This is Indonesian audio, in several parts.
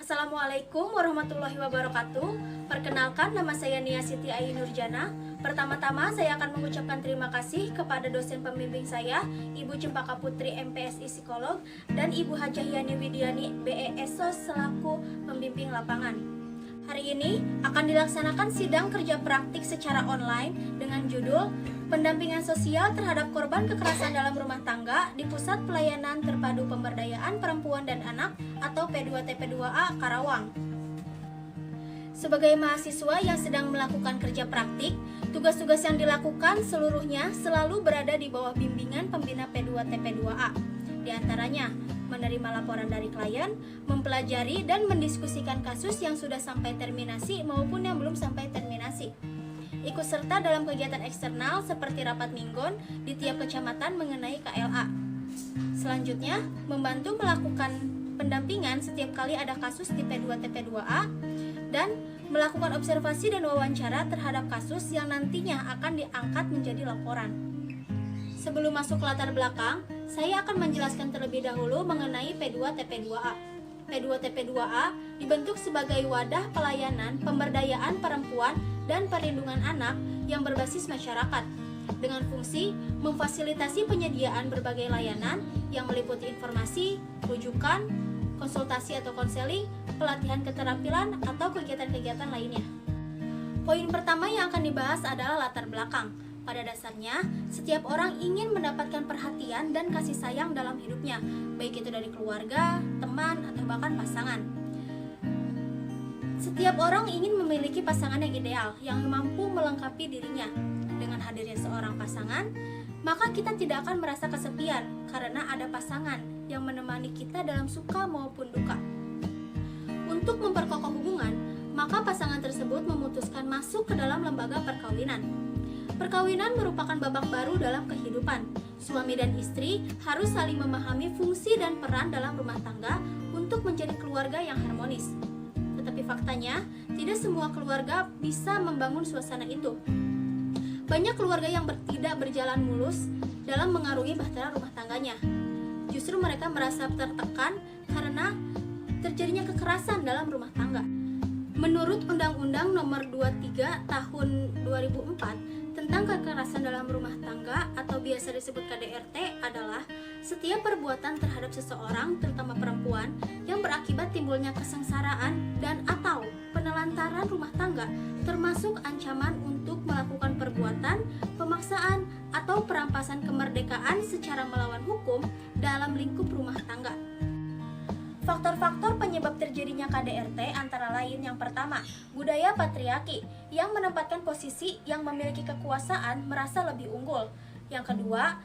Assalamualaikum warahmatullahi wabarakatuh. Perkenalkan, nama saya Nia Siti Ayu Nurjana. Pertama-tama saya akan mengucapkan terima kasih kepada dosen pembimbing saya, Ibu Cempaka Putri MPSI Psikolog, dan Ibu Hajah Yani Widiani BE-ESOS selaku pembimbing lapangan. Hari ini akan dilaksanakan sidang kerja praktik secara online dengan judul Pendampingan Sosial Terhadap Korban Kekerasan Dalam Rumah Tangga di Pusat Pelayanan Terpadu Pemberdayaan Perempuan dan Anak atau P2TP2A Karawang. Sebagai mahasiswa yang sedang melakukan kerja praktik, tugas-tugas yang dilakukan seluruhnya selalu berada di bawah bimbingan pembina P2TP2A. Di antaranya, menerima laporan dari klien, mempelajari dan mendiskusikan kasus yang sudah sampai terminasi maupun yang belum sampai terminasi. Ikut serta dalam kegiatan eksternal seperti rapat minggon di tiap kecamatan mengenai KLA. Selanjutnya, membantu melakukan pendampingan setiap kali ada kasus di P2TP2A dan melakukan observasi dan wawancara terhadap kasus yang nantinya akan diangkat menjadi laporan. Sebelum masuk ke latar belakang, saya akan menjelaskan terlebih dahulu mengenai P2TP2A. P2TP2A dibentuk sebagai wadah pelayanan pemberdayaan perempuan dan perlindungan anak yang berbasis masyarakat dengan fungsi memfasilitasi penyediaan berbagai layanan yang meliputi informasi, rujukan, konsultasi atau konseling, pelatihan keterampilan, atau kegiatan-kegiatan lainnya. Poin pertama yang akan dibahas adalah latar belakang. Pada dasarnya, setiap orang ingin mendapatkan perhatian dan kasih sayang dalam hidupnya, baik itu dari keluarga, teman, atau bahkan pasangan. Setiap orang ingin memiliki pasangan yang ideal, yang mampu melengkapi dirinya. Dengan hadirnya seorang pasangan, maka kita tidak akan merasa kesepian karena ada pasangan yang menemani kita dalam suka maupun duka. Untuk memperkokoh hubungan, maka pasangan tersebut memutuskan masuk ke dalam lembaga perkawinan. Perkawinan merupakan babak baru dalam kehidupan. Suami dan istri harus saling memahami fungsi dan peran dalam rumah tangga untuk menjadi keluarga yang harmonis. Tetapi faktanya, tidak semua keluarga bisa membangun suasana itu. Banyak keluarga yang tidak berjalan mulus dalam mengarungi bahtera rumah tangganya. Justru mereka merasa tertekan karena terjadinya kekerasan dalam rumah tangga. Menurut Undang-Undang Nomor 23 Tahun 2004 tentang kekerasan dalam rumah tangga atau biasa disebut KDRT adalah setiap perbuatan terhadap seseorang, terutama perempuan, yang berakibat timbulnya kesengsaraan dan atau penelantaran rumah tangga, termasuk ancaman untuk melakukan perbuatan, pemaksaan, atau perampasan kemerdekaan secara melawan hukum dalam lingkup rumah tangga. Faktor-faktor penyebab terjadinya KDRT antara lain yang pertama, budaya patriarki yang menempatkan posisi yang memiliki kekuasaan merasa lebih unggul. Yang kedua,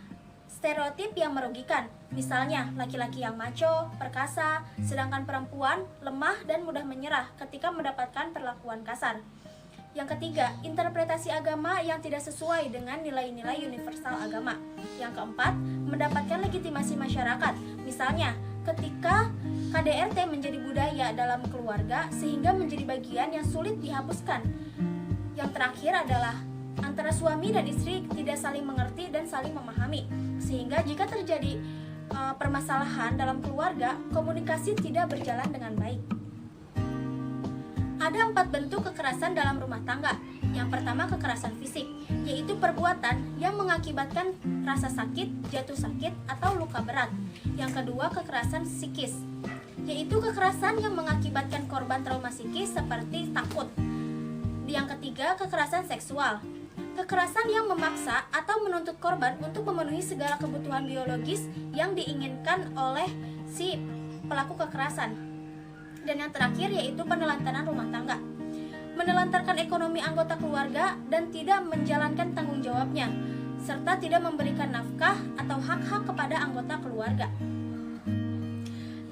stereotip yang merugikan, misalnya laki-laki yang macho, perkasa, sedangkan perempuan lemah dan mudah menyerah ketika mendapatkan perlakuan kasar. Yang ketiga, interpretasi agama yang tidak sesuai dengan nilai-nilai universal agama. Yang keempat, mendapatkan legitimasi masyarakat, misalnya ketika KDRT menjadi budaya dalam keluarga sehingga menjadi bagian yang sulit dihapuskan. Yang terakhir adalah antara suami dan istri tidak saling mengerti dan saling memahami, sehingga jika terjadi permasalahan dalam keluarga, komunikasi tidak berjalan dengan baik. Ada 4 bentuk kekerasan dalam rumah tangga. Yang pertama, kekerasan fisik, yaitu perbuatan yang mengakibatkan rasa sakit, jatuh sakit, atau luka berat. Yang kedua, kekerasan psikis, yaitu kekerasan yang mengakibatkan korban trauma psikis seperti takut. Yang ketiga, kekerasan seksual, kekerasan yang memaksa atau menuntut korban untuk memenuhi segala kebutuhan biologis yang diinginkan oleh si pelaku kekerasan. Dan yang terakhir yaitu penelantaran rumah tangga, menelantarkan ekonomi anggota keluarga dan tidak menjalankan tanggung jawabnya, serta tidak memberikan nafkah atau hak-hak kepada anggota keluarga.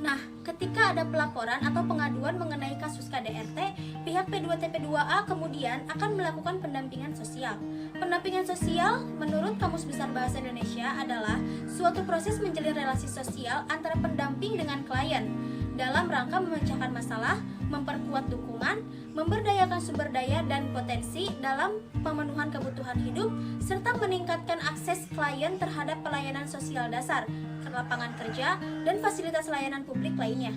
Nah, ketika ada pelaporan atau pengaduan mengenai kasus KDRT, pihak P2TP2A kemudian akan melakukan pendampingan sosial. Pendampingan sosial menurut Kamus Besar Bahasa Indonesia adalah suatu proses menjalin relasi sosial antara pendamping dengan klien dalam rangka memecahkan masalah, memperkuat dukungan, memberdayakan sumber daya dan potensi dalam pemenuhan kebutuhan hidup, serta meningkatkan akses klien terhadap pelayanan sosial dasar, lapangan kerja, dan fasilitas layanan publik lainnya.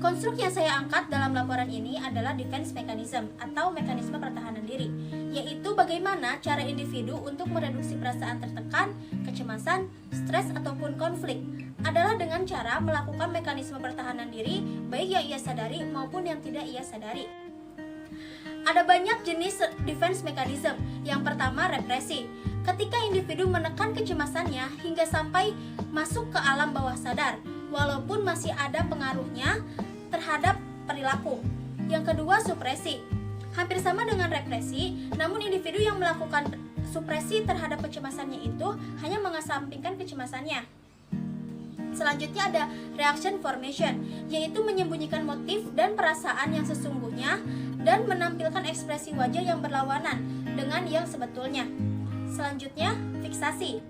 Konstruk yang saya angkat dalam laporan ini adalah defense mechanism atau mekanisme pertahanan diri, yaitu bagaimana cara individu untuk mereduksi perasaan tertekan, kecemasan, stres ataupun konflik adalah dengan cara melakukan mekanisme pertahanan diri baik yang ia sadari maupun yang tidak ia sadari. Ada banyak jenis defense mechanism. Yang pertama, represi. Ketika individu menekan kecemasannya hingga sampai masuk ke alam bawah sadar, walaupun masih ada pengaruhnya terhadap perilaku. Yang kedua, supresi. Hampir sama dengan represi, namun individu yang melakukan supresi terhadap kecemasannya itu hanya mengesampingkan kecemasannya. Selanjutnya ada reaction formation, yaitu menyembunyikan motif dan perasaan yang sesungguhnya dan menampilkan ekspresi wajah yang berlawanan dengan yang sebetulnya. Selanjutnya, fiksasi.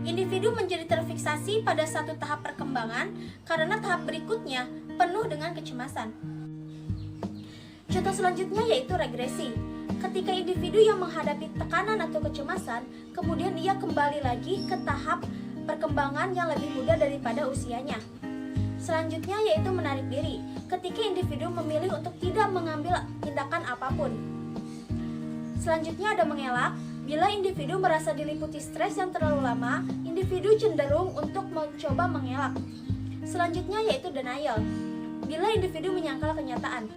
Individu menjadi terfiksasi pada satu tahap perkembangan karena tahap berikutnya penuh dengan kecemasan. Contoh selanjutnya yaitu regresi. Ketika individu yang menghadapi tekanan atau kecemasan, kemudian ia kembali lagi ke tahap perkembangan yang lebih muda daripada usianya. Selanjutnya yaitu menarik diri. Ketika individu memilih untuk tidak mengambil tindakan apapun. Selanjutnya ada mengelak. Bila individu merasa diliputi stres yang terlalu lama, individu cenderung untuk mencoba mengelak. Selanjutnya yaitu denial. Bila individu menyangkal kenyataan.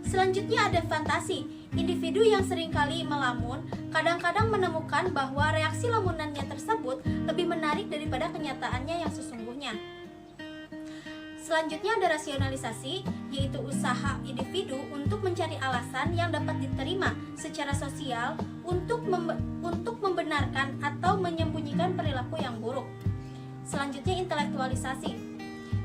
Selanjutnya ada fantasi. Individu yang seringkali melamun, kadang-kadang menemukan bahwa reaksi lamunannya tersebut lebih menarik daripada kenyataannya yang sesungguhnya. Selanjutnya ada rasionalisasi, yaitu usaha individu untuk mencari alasan yang dapat diterima secara sosial untuk membenarkan atau menyembunyikan perilaku yang buruk. Selanjutnya intelektualisasi.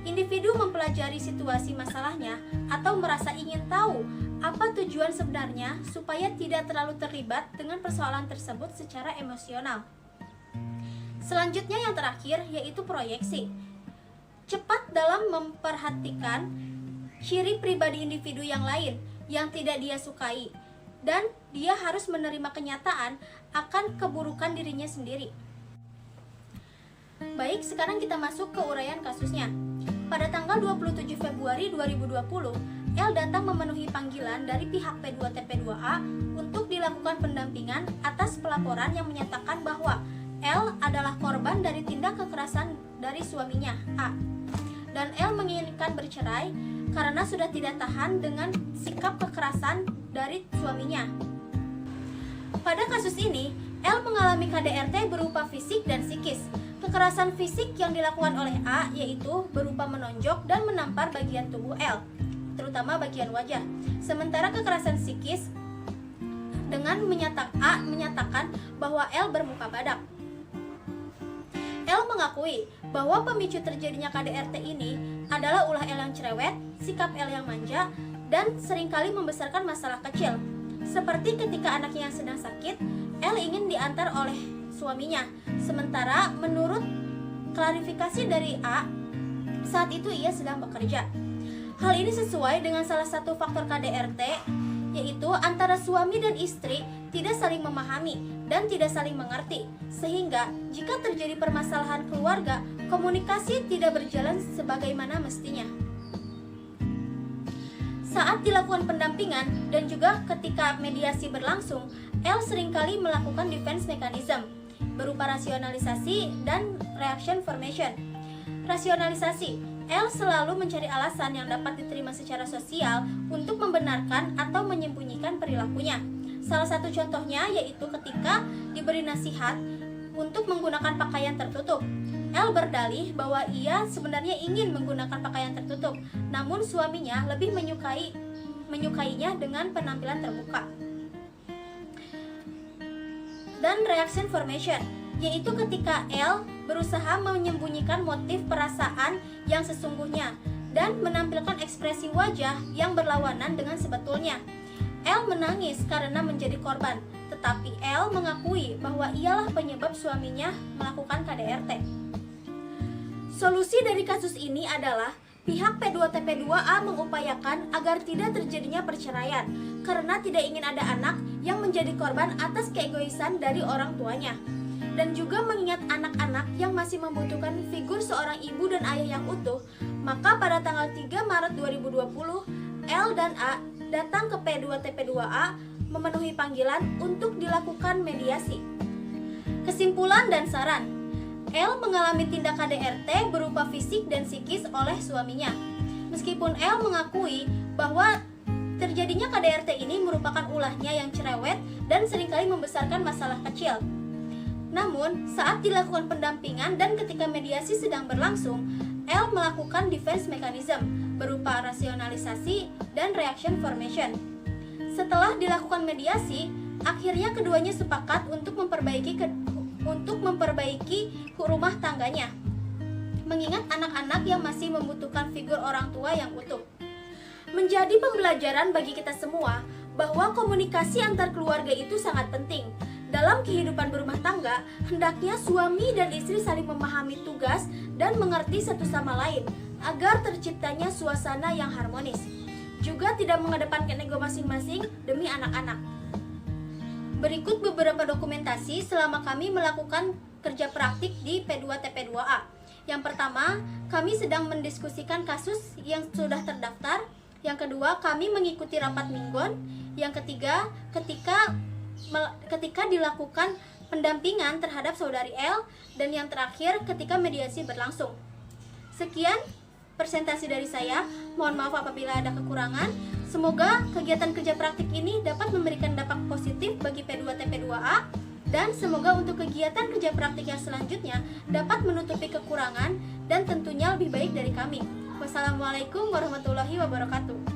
Individu mempelajari situasi masalahnya atau merasa ingin tahu apa tujuan sebenarnya supaya tidak terlalu terlibat dengan persoalan tersebut secara emosional. Selanjutnya yang terakhir yaitu proyeksi. Cepat dalam memperhatikan ciri pribadi individu yang lain yang tidak dia sukai, dan dia harus menerima kenyataan akan keburukan dirinya sendiri. Baik, sekarang kita masuk ke uraian kasusnya. Pada tanggal 27 Februari 2020, L datang memenuhi panggilan dari pihak P2TP2A untuk dilakukan pendampingan atas pelaporan yang menyatakan bahwa L adalah korban dari tindak kekerasan dari suaminya, A. Dan L menginginkan bercerai karena sudah tidak tahan dengan sikap kekerasan dari suaminya. Pada kasus ini, L mengalami KDRT berupa fisik dan psikis. Kekerasan fisik yang dilakukan oleh A yaitu berupa menonjok dan menampar bagian tubuh L, terutama bagian wajah. Sementara kekerasan psikis dengan A menyatakan bahwa L bermuka badak. L mengakui bahwa pemicu terjadinya KDRT ini adalah ulah L yang cerewet, sikap L yang manja, dan seringkali membesarkan masalah kecil. Seperti ketika anaknya yang sedang sakit, L ingin diantar oleh suaminya. Sementara menurut klarifikasi dari A, saat itu ia sedang bekerja. Hal ini sesuai dengan salah satu faktor KDRT, yaitu antara suami dan istri tidak saling memahami dan tidak saling mengerti, sehingga jika terjadi permasalahan keluarga, komunikasi tidak berjalan sebagaimana mestinya. Saat dilakukan pendampingan dan juga ketika mediasi berlangsung, L seringkali melakukan defense mechanism berupa rasionalisasi dan reaction formation. Rasionalisasi, L selalu mencari alasan yang dapat diterima secara sosial untuk membenarkan atau menyembunyikan perilakunya. Salah satu contohnya yaitu ketika diberi nasihat untuk menggunakan pakaian tertutup. L berdalih bahwa ia sebenarnya ingin menggunakan pakaian tertutup, namun suaminya lebih menyukainya dengan penampilan terbuka. Dan reaction formation, yaitu ketika L berusaha menyembunyikan motif perasaan yang sesungguhnya dan menampilkan ekspresi wajah yang berlawanan dengan sebetulnya. L menangis karena menjadi korban, tetapi L mengakui bahwa ialah penyebab suaminya melakukan KDRT. Solusi dari kasus ini adalah pihak P2TP2A mengupayakan agar tidak terjadinya perceraian karena tidak ingin ada anak yang menjadi korban atas keegoisan dari orang tuanya, dan juga mengingat anak-anak yang masih membutuhkan figur seorang ibu dan ayah yang utuh. Maka pada tanggal 3 Maret 2020, L dan A datang ke P2TP2A memenuhi panggilan untuk dilakukan mediasi. Kesimpulan dan saran. L mengalami tindak KDRT berupa fisik dan psikis oleh suaminya. Meskipun L mengakui bahwa terjadinya KDRT ini merupakan ulahnya yang cerewet dan seringkali membesarkan masalah kecil. Namun, saat dilakukan pendampingan dan ketika mediasi sedang berlangsung, L melakukan defense mechanism berupa rasionalisasi dan reaction formation. Setelah dilakukan mediasi, akhirnya keduanya sepakat untuk memperbaiki rumah tangganya, mengingat anak-anak yang masih membutuhkan figur orang tua yang utuh. Menjadi pembelajaran bagi kita semua bahwa komunikasi antar keluarga itu sangat penting. Dalam kehidupan berumah tangga, hendaknya suami dan istri saling memahami tugas dan mengerti satu sama lain agar terciptanya suasana yang harmonis. Juga tidak mengedepankan ego masing-masing demi anak-anak. Berikut beberapa dokumentasi selama kami melakukan kerja praktik di P2TP2A. Yang pertama, kami sedang mendiskusikan kasus yang sudah terdaftar. Yang kedua, kami mengikuti rapat mingguan. Yang ketiga, ketika dilakukan pendampingan terhadap saudari L. Dan yang terakhir, ketika mediasi berlangsung. Sekian presentasi dari saya. Mohon maaf apabila ada kekurangan. Semoga kegiatan kerja praktik ini dapat memberikan dampak positif bagi P2TP2A. Dan semoga untuk kegiatan kerja praktik yang selanjutnya dapat menutupi kekurangan dan tentunya lebih baik dari kami. Wassalamualaikum warahmatullahi wabarakatuh.